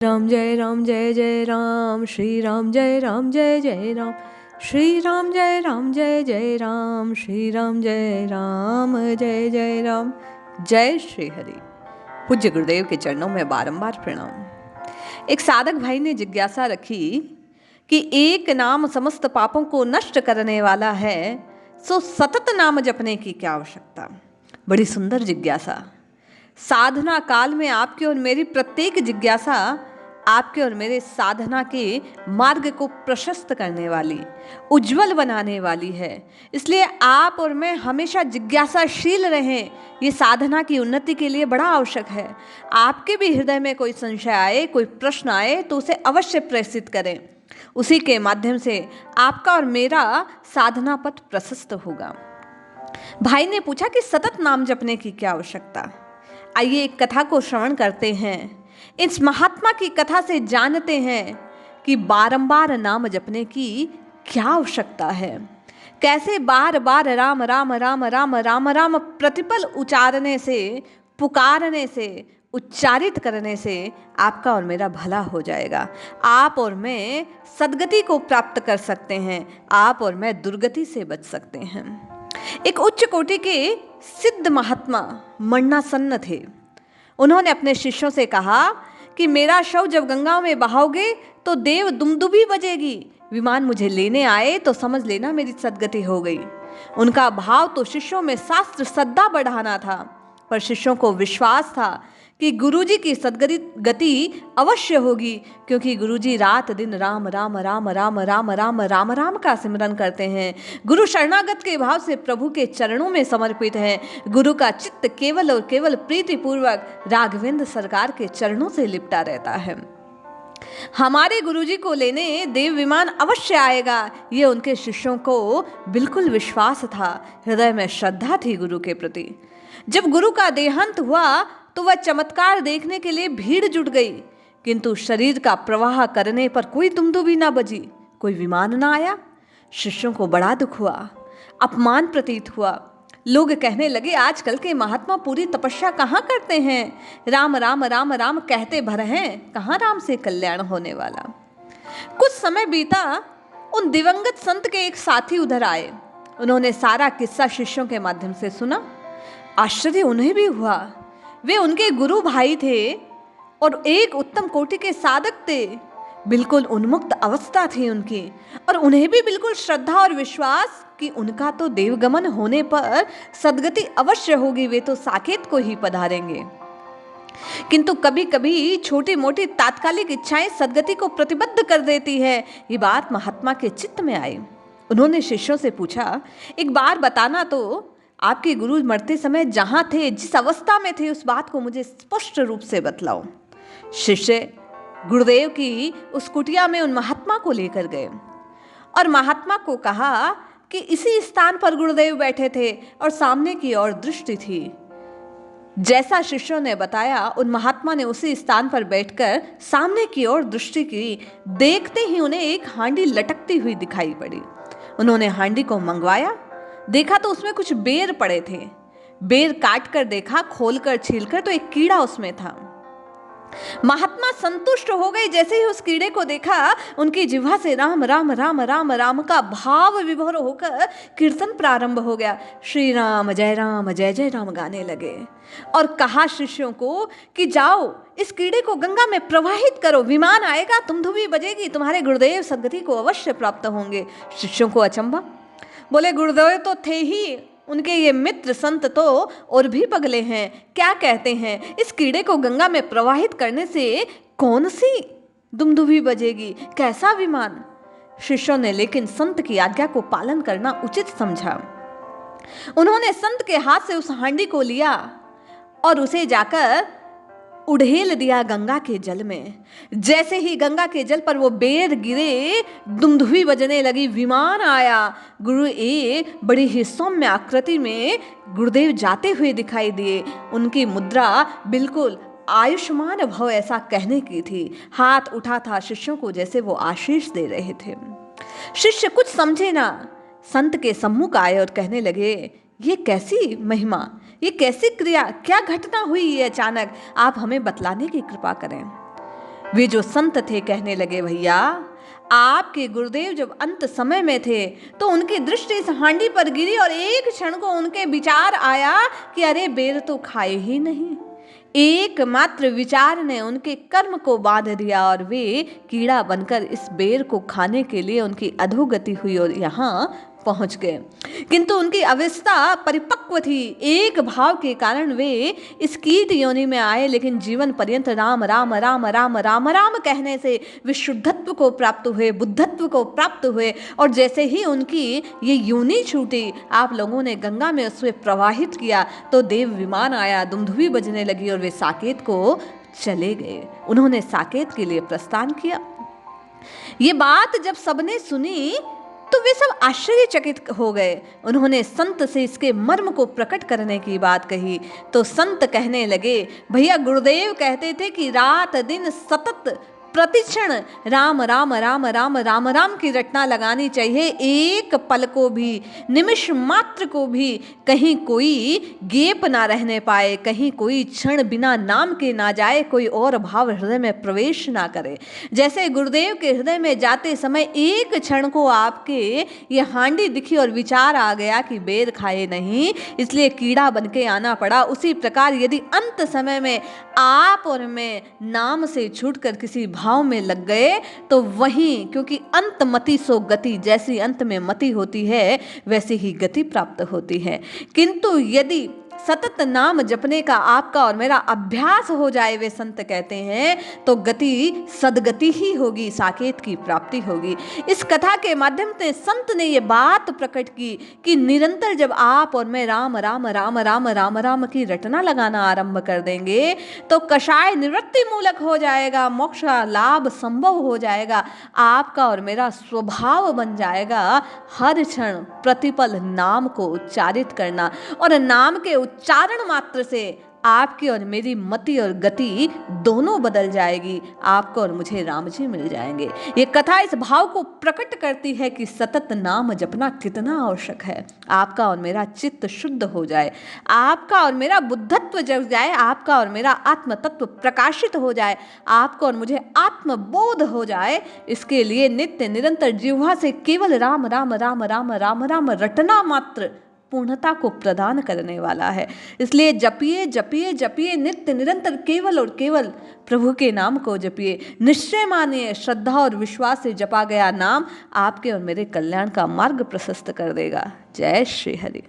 राम जय राम जय जय राम, श्री राम जय राम जय जय राम, श्री राम जय राम जय जय राम, श्री राम जय राम जय जय राम। जय श्री हरि। पूज्य गुरुदेव के चरणों में बारंबार प्रणाम। एक साधक भाई ने जिज्ञासा रखी कि एक नाम समस्त पापों को नष्ट करने वाला है, सो सतत नाम जपने की क्या आवश्यकता। बड़ी सुंदर जिज्ञासा। साधना काल में आपकी और मेरी प्रत्येक जिज्ञासा आपके और मेरे साधना के मार्ग को प्रशस्त करने वाली, उज्जवल बनाने वाली है। इसलिए आप और मैं हमेशा जिज्ञासाशील रहें। ये साधना की उन्नति के लिए बड़ा आवश्यक है। आपके भी हृदय में कोई संशय आए, कोई प्रश्न आए तो उसे अवश्य प्रेषित करें। उसी के माध्यम से आपका और मेरा साधना पथ प्रशस्त होगा। भाई ने पूछा कि सतत नाम जपने की क्या आवश्यकता। आइए एक कथा को श्रवण करते हैं। इस महात्मा की कथा से जानते हैं कि बारंबार नाम जपने की क्या आवश्यकता है। कैसे बार बार राम राम राम राम राम राम प्रतिपल उच्चारने से, पुकारने से, उच्चारित करने से आपका और मेरा भला हो जाएगा। आप और मैं सद्गति को प्राप्त कर सकते हैं। आप और मैं दुर्गति से बच सकते हैं। एक उच्च कोटि के सिद्ध महात्मा मन्नासन्न थे। उन्होंने अपने शिष्यों से कहा कि मेरा शव जब गंगा में बहाओगे तो देव दुमदुभी बजेगी। विमान मुझे लेने आए तो समझ लेना मेरी सद्गति हो गई। उनका भाव तो शिष्यों में शास्त्र श्रद्धा बढ़ाना था, पर शिष्यों को विश्वास था कि गुरुजी की सद्गति अवश्य होगी, क्योंकि गुरुजी रात दिन राम राम राम राम राम राम राम राम का सिमरन करते हैं। गुरु शरणागत के भाव से प्रभु के चरणों में समर्पित है। गुरु का चित्त केवल और केवल प्रीति पूर्वक राघवेंद्र सरकार के चरणों से लिपटा रहता है। हमारे गुरुजी को लेने देव विमान अवश्य आएगा, ये उनके शिष्यों को बिल्कुल विश्वास था। हृदय में श्रद्धा थी गुरु के प्रति। जब गुरु का देहांत हुआ तो वह चमत्कार देखने के लिए भीड़ जुट गई, किंतु शरीर का प्रवाह करने पर कोई दुमदुभी ना बजी, कोई विमान ना आया। शिष्यों को बड़ा दुख हुआ, अपमान प्रतीत हुआ। लोग कहने लगे, आजकल के महात्मा पूरी तपस्या कहाँ करते हैं, राम राम राम राम कहते भर हैं, कहाँ राम से कल्याण होने वाला। कुछ समय बीता, उन दिवंगत संत के एक साथी उधर आए। उन्होंने सारा किस्सा शिष्यों के माध्यम से सुना। आश्चर्य उन्हें भी हुआ। वे उनके गुरु भाई थे और एक उत्तम कोटि के साधक थे। बिल्कुल उन्मुक्त अवस्था थी उनकी, और उन्हें भी बिल्कुल श्रद्धा और विश्वास कि उनका तो देवगमन होने पर सद्गति अवश्य होगी, वे तो साकेत को ही पधारेंगे। किंतु कभी कभी छोटी मोटी तात्कालिक इच्छाएं सद्गति को प्रतिबद्ध कर देती है। ये बात महात्मा के चित्त में आई। उन्होंने शिष्यों से पूछा, एक बार बताना तो, आपके गुरु मरते समय जहां थे, जिस अवस्था में थे, उस बात को मुझे स्पष्ट रूप से बतलाओ। शिष्य गुरुदेव की उस कुटिया में उन महात्मा को लेकर गए और महात्मा को कहा कि इसी स्थान पर गुरुदेव बैठे थे और सामने की ओर दृष्टि थी। जैसा शिष्यों ने बताया, उन महात्मा ने उसी स्थान पर बैठकर सामने की ओर दृष्टि की। देखते ही उन्हें एक हांडी लटकती हुई दिखाई पड़ी। उन्होंने हांडी को मंगवाया, देखा तो उसमें कुछ बेर पड़े थे। बेर काट कर देखा, खोलकर छीलकर तो एक कीड़ा उसमें था। महात्मा संतुष्ट हो गए। जैसे ही उस कीड़े को देखा, उनकी जिह्वा से राम राम राम राम राम का भाव विभोर होकर कीर्तन प्रारंभ हो गया। श्री राम जय राम गाने लगे और कहा शिष्यों को कि जाओ इस कीड़े को गंगा में प्रवाहित करो, विमान आएगा, दुमदुभी बजेगी, तुम्हारे गुरुदेव सद्गति को अवश्य प्राप्त होंगे। शिष्यों को अचंभा, बोले गुरुदेव तो थे ही, उनके ये मित्र संत तो और भी पगले हैं। क्या कहते हैं, इस कीड़े को गंगा में प्रवाहित करने से कौन सी दुमदुभी बजेगी, कैसा विमान। शिष्यों ने लेकिन संत की आज्ञा को पालन करना उचित समझा। उन्होंने संत के हाथ से उस हांडी को लिया और उसे जाकर उड़ेल दिया गंगा के जल में। जैसे ही गंगा के जल पर वो बेर गिरे, दुमदुभी बजने लगी, विमान आया। गुरु एक बड़ी ही सौम्य आकृति में गुरुदेव जाते हुए दिखाई दिए। उनकी मुद्रा बिल्कुल आयुष्मान भव ऐसा कहने की थी। हाथ उठा था शिष्यों को, जैसे वो आशीष दे रहे थे। शिष्य कुछ समझे ना, संत के सम्मुख आए और कहने लगे, ये कैसी महिमा, ये कैसी क्रिया, क्या घटना हुई है अचानक, आप हमें बतलाने की कृपा करें। वे जो संत थे कहने लगे, भैया आपके गुरुदेव जब अंत समय में थे तो उनकी दृष्टि इस हांडी पर गिरी और एक क्षण को उनके विचार आया कि अरे बेर तो खाए ही नहीं। एकमात्र विचार ने उनके कर्म को बांध दिया और वे कीड़ा बनकर इस बेर को खाने के लिए उनकी अधोगति हुई और यहाँ पहुंच गए। किंतु उनकी अवस्था परिपक्व थी, एक भाव के कारण वे इस कीट योनि में आए, लेकिन जीवन पर्यंत राम राम राम राम राम राम कहने से वे शुद्धत्व को प्राप्त हुए, बुद्धत्व को प्राप्त हुए। और जैसे ही उनकी ये योनि छूटी, आप लोगों ने गंगा में उसमें प्रवाहित किया तो देव विमान आया, दुमधुबी बजने लगी और वे साकेत को चले गए। उन्होंने साकेत के लिए प्रस्थान किया। ये बात जब सबने सुनी तो वे सब आश्चर्यचकित हो गए। उन्होंने संत से इसके मर्म को प्रकट करने की बात कही तो संत कहने लगे, भैया गुरुदेव कहते थे कि रात दिन सतत प्रतिक्षण राम राम राम राम राम राम की रटना लगानी चाहिए। एक पल को भी, निमिष मात्र को भी कहीं कोई गेप ना रहने पाए, कहीं कोई क्षण बिना नाम के ना जाए, कोई और भाव हृदय में प्रवेश ना करे। जैसे गुरुदेव के हृदय में जाते समय एक क्षण को आपके ये हांडी दिखी और विचार आ गया कि बेर खाए नहीं इसलिए कीड़ा बन के आना पड़ा, उसी प्रकार यदि अंत समय में आप और मैं नाम से छूटकर किसी भाव में लग गए तो वहीं, क्योंकि अंत मति सो गति, जैसी अंत में मति होती है वैसी ही गति प्राप्त होती है। किंतु यदि सतत नाम जपने का आपका और मेरा अभ्यास हो जाए, वे संत कहते हैं, तो गति सदगति ही होगी, साकेत की प्राप्ति होगी। इस कथा के माध्यम से संत ने ये बात प्रकट की कि निरंतर जब आप और मैं राम राम राम राम राम राम की रटना लगाना आरंभ कर देंगे तो कषाय निवृत्ति मूलक हो जाएगा, मोक्ष का लाभ संभव हो जाएगा, आपका और मेरा स्वभाव बन जाएगा हर क्षण प्रतिपल नाम को उच्चारित करना। और नाम के उच्चारण मात्र से आपकी और मेरी मति और गति दोनों बदल जाएगी, आपको और मुझे राम जी मिल जाएंगे। ये कथा इस भाव को प्रकट करती है कि सतत नाम जपना कितना आवश्यक है। आपका और मेरा चित्त शुद्ध हो जाए, आपका और मेरा बुद्धत्व जग जाए, आपका और मेरा आत्म तत्व प्रकाशित हो जाए, आपको और मुझे आत्मबोध हो जाए। इसके लिए नित्य निरंतर जिह्वा से केवल राम राम राम राम राम राम रटना मात्र पूर्णता को प्रदान करने वाला है। इसलिए जपिए जपिए जपिए, नित्य निरंतर केवल और केवल प्रभु के नाम को जपिए। निश्चय मानिए, श्रद्धा और विश्वास से जपा गया नाम आपके और मेरे कल्याण का मार्ग प्रशस्त कर देगा। जय श्री हरि।